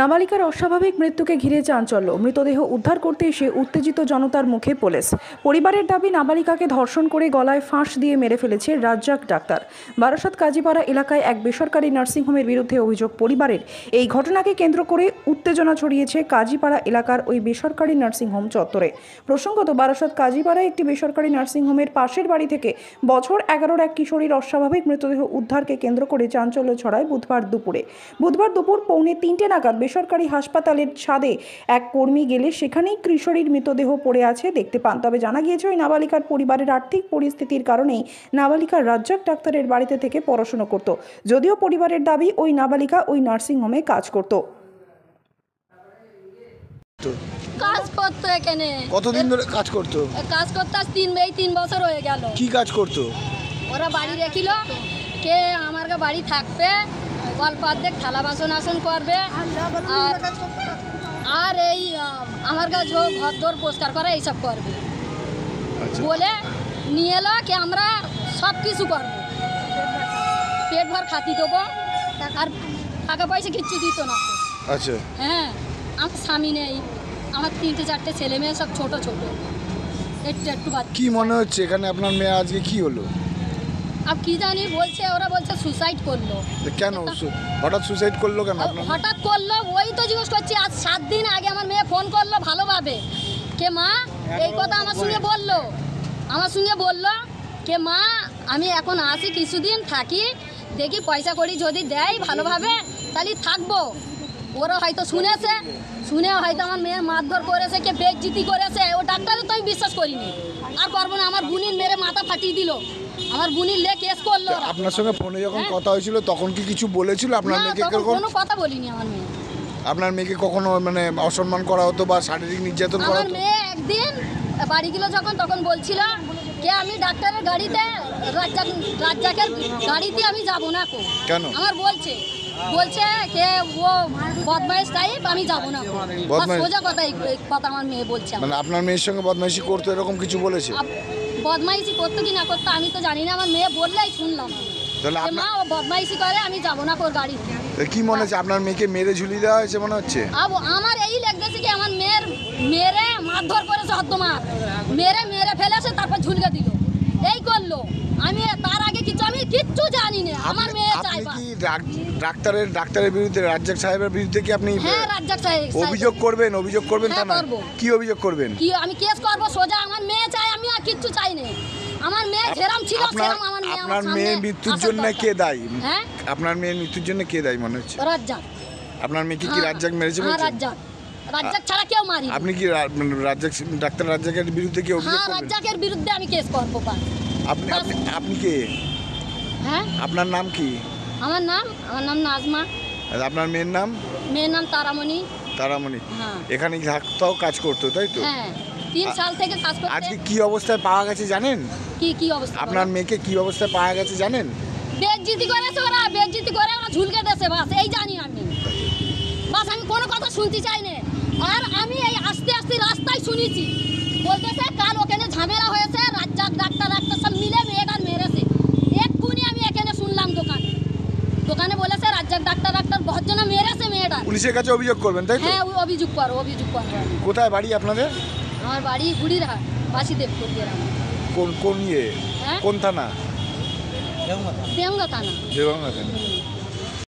নাবালিকার অস্বাভাবিক মৃত্যুকে ঘিরে চাঞ্চল্য। মৃতদেহ উদ্ধার করতে এসে উত্তেজিত জনতার মুখে পুলিশ। পরিবারের দাবি, নাবালিকাকে ধর্ষণ করে গলায় ফাঁস দিয়ে মেরে ফেলেছে রাজ্জাক ডাক্তার। বারাসাত কাজীপাড়া এলাকায় এক বেসরকারি নার্সিংহোমের বিরুদ্ধে অভিযোগ পরিবারের। এই ঘটনাকে কেন্দ্র করে উত্তেজনা ছড়িয়েছে কাজীপাড়া এলাকার ওই বেসরকারি নার্সিংহোম চত্বরে। প্রসঙ্গত, বারাসাত কাজীপাড়ায় একটি বেসরকারি নার্সিংহোমের পাশের বাড়ি থেকে বছর 11-র এক কিশোরীর অস্বাভাবিক মৃতদেহ উদ্ধারকে কেন্দ্র করে চাঞ্চল্য ছড়ায় বুধবার দুপুর 2:45 নাগাদ বেসরকারি হাসপাতালের ছাদে এক কর্মী গেলে সেখানেই কিশোরীর মৃতদেহ পড়ে আছে দেখতে পান। তবে জানা গিয়েছে ওই নাবালিকার পরিবারের আর্থিক পরিস্থিতির কারণেই নাবালিকা রাজ্জাক ডাক্তারের বাড়িতে থেকে পড়াশোনা করত। যদিও পরিবারের দাবি, ওই নাবালিকা ওই নার্সিংহোমে কাজ করত। কাজ করতো এখানে। কতদিন ধরে কাজ করতো? কাজ করতে আজ 3 বছর হয়ে গেল। কি কাজ করতো? ওরা বাড়ি রেখিল, কে আমার বাড়ি থাকবে, অল্প অর্ধেক থালা বাসন করবে, আর এই আমার কাছে ঘর দোর পরিষ্কার করা এইসব করবে বলে নিয়ে এলো। কি আমরা সব কিছু করবো, পেট ভর খাতি দেবো, আর টাকা পয়সা কিচ্ছু দিত না। আচ্ছা, হ্যাঁ, আমার স্বামী নেই, আমার 3-4টে ছেলে মেয়ে, সব ছোট ছোট, একটু বাচ্চা। কি মনে হচ্ছে এখানে আপনার মেয়ে আজকে কি হলো? अब কি জানি বলছে, ওরা বলছে সুসাইড করলো। কেন হঠাৎ সুসাইড করলো কেন? হঠাৎ করলো ওই তো জিজ্ঞেস করছি। আজ 7 দিন আগে আমার মেয়ে ফোন করলো ভালোভাবে, কে মা এই কথা আমার সঙ্গে বললো কে মা আমি এখন আসি, কিছুদিন থাকি, দেখি পয়সা করি যদি দেয় ভালোভাবে তাহলে থাকবো। ওরা হয়তো শুনে হয়তো আমার মেয়ের মারধর করেছে, কে বেইজ্জতি করেছে। ও ডাক্তারও তো আমি বিশ্বাস করিনি, আর করবো না। আমার বোনির মেরে মাথা ফাটিয়ে দিল, আমার বোনির লে কেস করলো। আপনার সঙ্গে ফোনে যখন কথা হয়েছিল তখন কি কিছু বলেছিল আপনার মেয়েকে? কোনো কথা বলিনি। আমার মেয়ে, আপনার মেয়েকে কখনো মানে অসম্মান করা হতো বা শারীরিক নির্যাতন করা আমার হতো? মেয়ে একদিন বাড়ি গেল তখন বলছিল কে আমি ডাক্তারের গাড়িতে, রাজ্জাকের গাড়িতে আমি যাব না। কেন? আমার বলছে কে ও বদমাইশ টাইপ, আমি যাব না। সোজা কথা আমার মেয়ে বলছে। মানে আপনার মেয়ের সঙ্গে বদমাইশি করতো এরকম কিছু বলেছে? বদমাইশি করতো কি না করতো আমি তো জানি না, আমার মেয়ে বললেই শুনলাম। তাহলে মা ও বদমাইশি করে, আমি যাব না ওর গাড়িতে। কি মনে হচ্ছে আপনার মেয়েকে মেরে ঝুলিয়ে দেওয়া হয়েছে মনে হচ্ছে? আমার এই লাগতেছে কি আমার মেয়ের মেরে মারধর করেছে, হদ্দমার মেরে ফেলেছে, তারপর ঝুলকে দিল, এই করলো। আমি তার আগে আমি কিচ্ছু জানি না। আমার মেয়ে চাইবা কি ডাক্তারের বিরুদ্ধে, রাজ্জাক সাহেবের বিরুদ্ধে কি আপনি রাজ্জাক সাহেব অভিযোগ করবেন? হ্যাঁ, থানায় কি অভিযোগ করবেন? কি আমি কেস করব সোজা। আমার মেয়ে চাই, আমি আর কিচ্ছু চাই না। আমার মেয়ে যেরকম ছিল সেরকম আমার মেয়ে। আপনার মেয়ের মৃত্যুর জন্য কে দায়ী? হ্যাঁ, আপনার মেয়ের মৃত্যুর জন্য কে দায়ী মনে হচ্ছে? রাজ্জাক। আপনার মেয়েকে কি রাজ্জাক মেরেছে? রাজ্জাক ছাড়া কেউ মারি। আপনি কি ডাক্তার রাজ্জাকের বিরুদ্ধে কি অভিযোগ করবেন? রাজ্জাকের বিরুদ্ধে আমি কেস করব। আপনি কে? হ্যাঁ, আপনার নাম কি? আমার নাম নাজমা। আপনার মেয়ের নাম? মেয়ের নাম তারামণি। হ্যাঁ। এখানে থাকতো, কাজ করতো, তাই তো? হ্যাঁ, 3 সাল থেকে কাজ করতে। আজকে কি অবস্থায় পাওয়া গেছে জানেন? কি অবস্থা? আপনার মেয়েকে কি অবস্থায় পাওয়া গেছে জানেন? বেজ্জতি করেছে ওরা, ঝুলকে দেছে, বাস এই জানি আমি। বাস আমি কোনো কথা শুনতে চাই না। আর আমি এই আস্তে রাস্তায় শুনেছি, বলতেছে কাল ওখানে ঝামেলা হয়েছে, রাজ্জাক ডাক্তার সব মিলে মেয়েটার মেরেছে। এক্ষুনি আমি এখানে শুনলাম দোকানে বলেছে রাজ্জাক ডাক্তার ভর্জনা মেরেছে মেয়েটা। পুলিশের কাছে অভিযোগ করবেন, তাই তো? হ্যাঁ, অভিযোগ করো। কোথায় বাড়ি আপনাদের? আমার বাড়ি গুড়িরহাট, বাসিদেবপুর গ্রাম। কোন হ্যাঁ? কোন থানা? দেওঙ্গা থানা।